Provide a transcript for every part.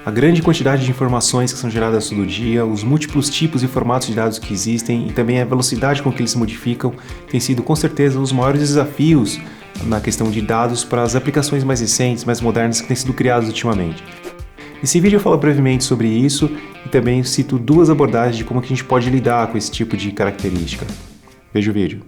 A grande quantidade de informações que são geradas todo dia, os múltiplos tipos e formatos de dados que existem e também a velocidade com que eles se modificam têm sido com certeza os maiores desafios na questão de dados para as aplicações mais recentes, mais modernas que têm sido criadas ultimamente. Nesse vídeo eu falo brevemente sobre isso e também cito duas abordagens de como que a gente pode lidar com esse tipo de característica. Veja o vídeo.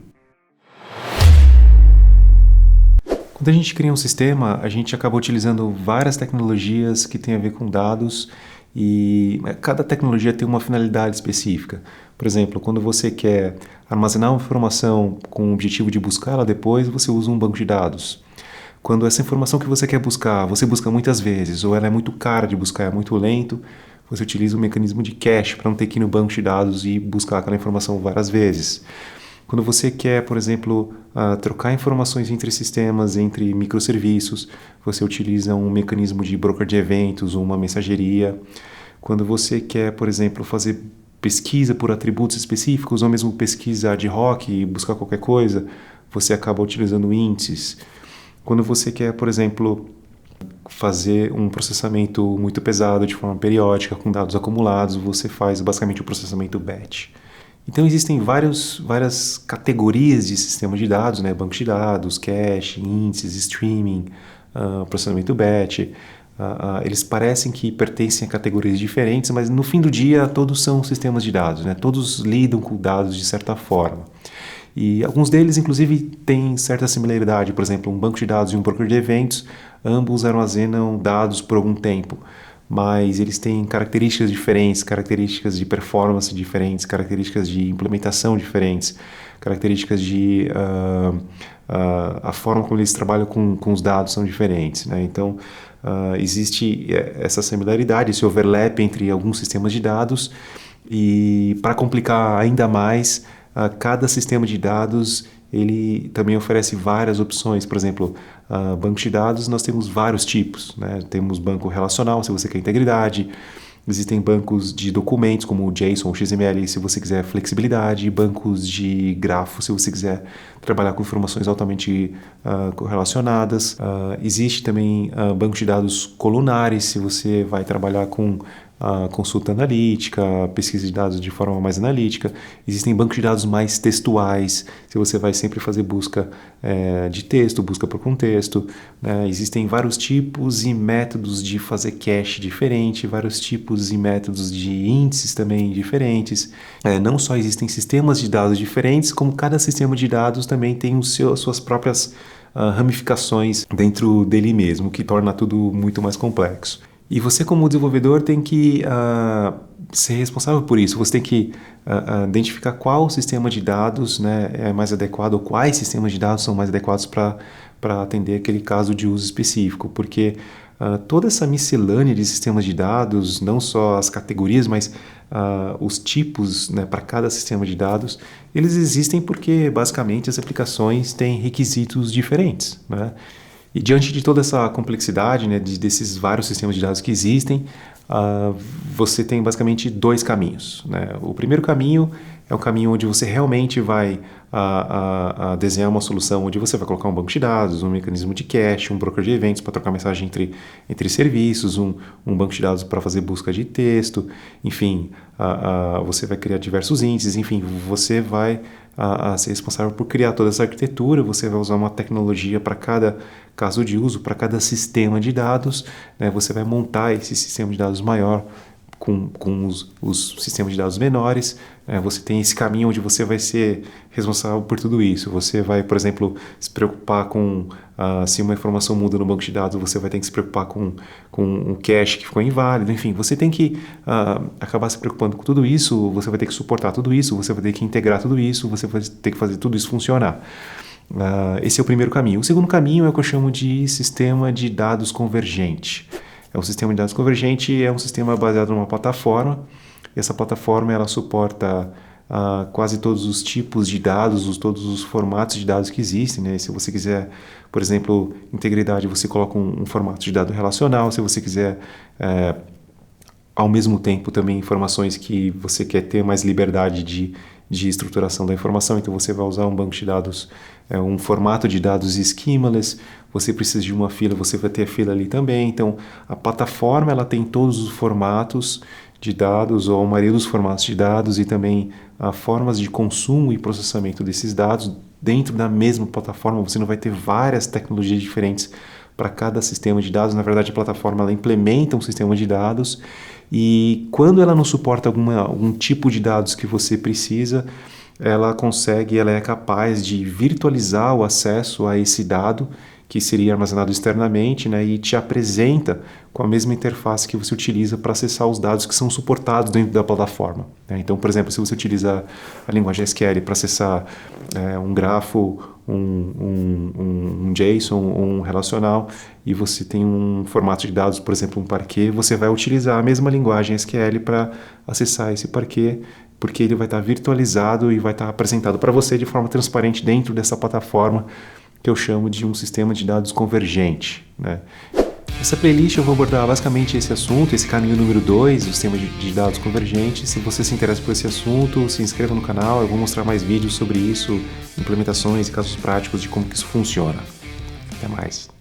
Quando a gente cria um sistema, a gente acaba utilizando várias tecnologias que têm a ver com dados e cada tecnologia tem uma finalidade específica. Por exemplo, quando você quer armazenar uma informação com o objetivo de buscá-la depois, você usa um banco de dados. Quando essa informação que você quer buscar, você busca muitas vezes, ou ela é muito cara de buscar, é muito lento, você utiliza um mecanismo de cache para não ter que ir no banco de dados e buscar aquela informação várias vezes. Quando você quer, por exemplo, trocar informações entre sistemas, entre microserviços, você utiliza um mecanismo de broker de eventos ou uma mensageria. Quando você quer, por exemplo, fazer pesquisa por atributos específicos ou mesmo pesquisa ad hoc e buscar qualquer coisa, você acaba utilizando índices. Quando você quer, por exemplo, fazer um processamento muito pesado de forma periódica com dados acumulados, você faz basicamente o processamento batch. Então existem várias categorias de sistemas de dados, né? Bancos de dados, cache, índices, streaming, processamento batch. Eles parecem que pertencem a categorias diferentes, mas no fim do dia todos são sistemas de dados, né? Todos lidam com dados de certa forma. E alguns deles, inclusive, têm certa similaridade. Por exemplo, um banco de dados e um broker de eventos, ambos armazenam dados por algum tempo, mas eles têm características diferentes, características de performance diferentes, características de implementação diferentes, características de a forma como eles trabalham com os dados são diferentes, né? Então, existe essa similaridade, esse overlap entre alguns sistemas de dados e, para complicar ainda mais, cada sistema de dados ele também oferece várias opções. Por exemplo, bancos de dados nós temos vários tipos, né? Temos banco relacional, se você quer integridade. Existem bancos de documentos, como o JSON ou XML, se você quiser flexibilidade. Bancos de grafo, se você quiser trabalhar com informações altamente correlacionadas. Existe também banco de dados colunares, se você vai trabalhar com consulta analítica, pesquisa de dados de forma mais analítica. Existem bancos de dados mais textuais, se você vai sempre fazer busca de texto, busca por contexto, né? Existem vários tipos e métodos de fazer cache diferente, vários tipos e métodos de índices também diferentes. Não só existem sistemas de dados diferentes, como cada sistema de dados também tem suas próprias ramificações dentro dele mesmo, o que torna tudo muito mais complexo. E você, como desenvolvedor, tem que ser responsável por isso. Você tem que identificar qual sistema de dados, né, é mais adequado, ou quais sistemas de dados são mais adequados para atender aquele caso de uso específico. Porque toda essa miscelânea de sistemas de dados, não só as categorias, mas os tipos, né, para cada sistema de dados, eles existem porque, basicamente, as aplicações têm requisitos diferentes, né? E diante de toda essa complexidade, né, desses vários sistemas de dados que existem, você tem basicamente dois caminhos, né? O primeiro caminho é um caminho onde você realmente vai desenhar uma solução onde você vai colocar um banco de dados, um mecanismo de cache, um broker de eventos para trocar mensagem entre serviços, um banco de dados para fazer busca de texto, enfim, você vai criar diversos índices, enfim, você vai ser responsável por criar toda essa arquitetura, você vai usar uma tecnologia para cada caso de uso, para cada sistema de dados, né? Você vai montar esse sistema de dados maior com os sistemas de dados menores. Você tem esse caminho onde você vai ser responsável por tudo isso. Você vai, por exemplo, se preocupar com se uma informação muda no banco de dados, você vai ter que se preocupar com um cache que ficou inválido. Enfim, você tem que acabar se preocupando com tudo isso, você vai ter que suportar tudo isso, você vai ter que integrar tudo isso, você vai ter que fazer tudo isso funcionar. Esse é o primeiro caminho. O segundo caminho é o que eu chamo de sistema de dados convergente. Um sistema de dados convergente é um sistema baseado numa plataforma. E essa plataforma ela suporta quase todos os tipos de dados, todos os formatos de dados que existem, né? Se você quiser, por exemplo, integridade, você coloca um formato de dado relacional. Se você quiser, ao mesmo tempo, também informações que você quer ter mais liberdade de de estruturação da informação. Então você vai usar um banco de dados, um formato de dados schemaless. Você precisa de uma fila, você vai ter a fila ali também. Então a plataforma ela tem todos os formatos de dados, ou a maioria dos formatos de dados, e também formas de consumo e processamento desses dados dentro da mesma plataforma. Você não vai ter várias tecnologias diferentes para cada sistema de dados. Na verdade, a plataforma ela implementa um sistema de dados, e quando ela não suporta algum tipo de dados que você precisa, ela é capaz de virtualizar o acesso a esse dado que seria armazenado externamente, né, e te apresenta com a mesma interface que você utiliza para acessar os dados que são suportados dentro da plataforma, né? Então, por exemplo, se você utiliza a linguagem SQL para acessar um grafo, um JSON, um relacional, e você tem um formato de dados, por exemplo, um parquet, você vai utilizar a mesma linguagem SQL para acessar esse parquet, porque ele vai estar virtualizado e vai estar apresentado para você de forma transparente dentro dessa plataforma, que eu chamo de um sistema de dados convergente, né? Essa playlist eu vou abordar basicamente esse assunto, esse caminho número 2, o sistema de dados convergentes. Se você se interessa por esse assunto, se inscreva no canal, eu vou mostrar mais vídeos sobre isso, implementações e casos práticos de como que isso funciona. Até mais!